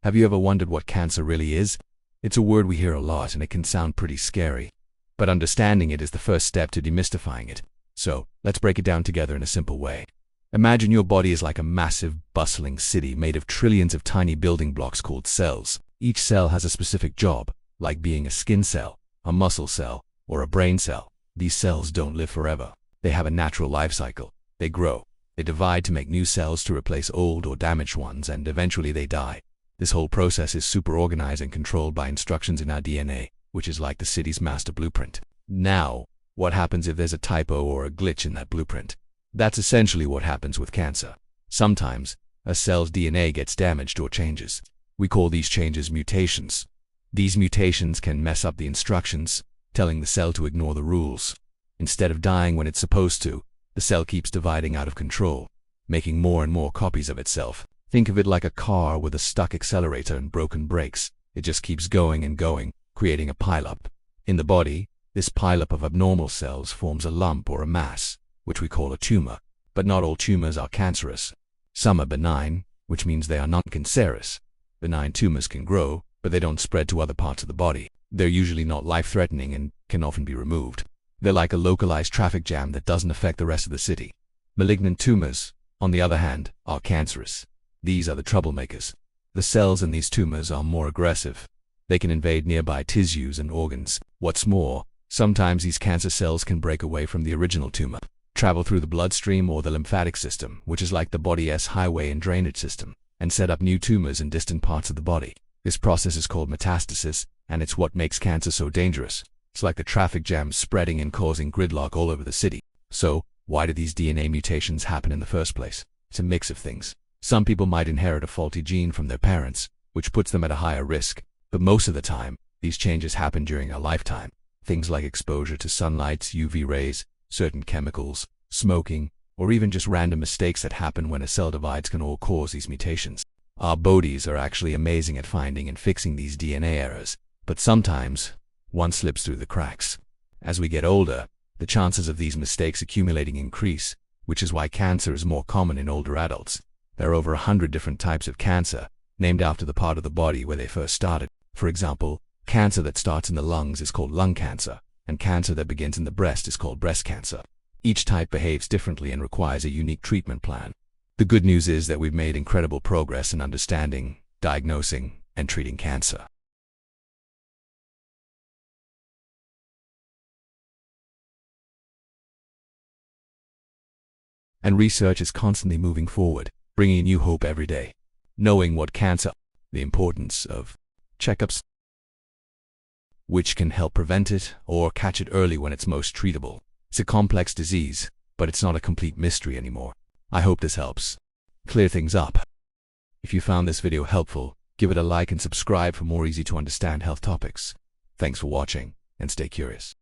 Have you ever wondered what cancer really is? It's a word we hear a lot and it can sound pretty scary. But understanding it is the first step to demystifying it. So, let's break it down together in a simple way. Imagine your body is like a massive, bustling city made of trillions of tiny building blocks called cells. Each cell has a specific job, like being a skin cell, a muscle cell, or a brain cell. These cells don't live forever. They have a natural life cycle. They grow. They divide to make new cells to replace old or damaged ones, and eventually they die. This whole process is super organized and controlled by instructions in our DNA, which is like the city's master blueprint. Now, what happens if there's a typo or a glitch in that blueprint? That's essentially what happens with cancer. Sometimes, a cell's DNA gets damaged or changes. We call these changes mutations. These mutations can mess up the instructions, telling the cell to ignore the rules. Instead of dying when it's supposed to, the cell keeps dividing out of control, making more and more copies of itself. Think of it like a car with a stuck accelerator and broken brakes. It just keeps going and going, creating a pileup. In the body, this pileup of abnormal cells forms a lump or a mass, which we call a tumor. But not all tumors are cancerous. Some are benign, which means they are non-cancerous. Benign tumors can grow, but they don't spread to other parts of the body. They're usually not life-threatening and can often be removed. They're like a localized traffic jam that doesn't affect the rest of the city. Malignant tumors, on the other hand, are cancerous. These are the troublemakers. The cells in these tumors are more aggressive. They can invade nearby tissues and organs. What's more, sometimes these cancer cells can break away from the original tumor, travel through the bloodstream or the lymphatic system, which is like the body's highway and drainage system, and set up new tumors in distant parts of the body. This process is called metastasis, and it's what makes cancer so dangerous. It's like the traffic jam spreading and causing gridlock all over the city. So, why do these DNA mutations happen in the first place? It's a mix of things. Some people might inherit a faulty gene from their parents, which puts them at a higher risk. But most of the time, these changes happen during our lifetime. Things like exposure to sunlight's UV rays, certain chemicals, smoking, or even just random mistakes that happen when a cell divides can all cause these mutations. Our bodies are actually amazing at finding and fixing these DNA errors, but sometimes one slips through the cracks. As we get older, the chances of these mistakes accumulating increase, which is why cancer is more common in older adults. There are over 100 different types of cancer, named after the part of the body where they first started. For example, cancer that starts in the lungs is called lung cancer, and cancer that begins in the breast is called breast cancer. Each type behaves differently and requires a unique treatment plan. The good news is that we've made incredible progress in understanding, diagnosing, and treating cancer. And research is constantly moving forward, bringing new hope every day. Knowing what cancer, the importance of checkups, which can help prevent it or catch it early when it's most treatable. It's a complex disease, but it's not a complete mystery anymore. I hope this helps clear things up. If you found this video helpful, give it a like and subscribe for more easy to understand health topics. Thanks for watching, and stay curious.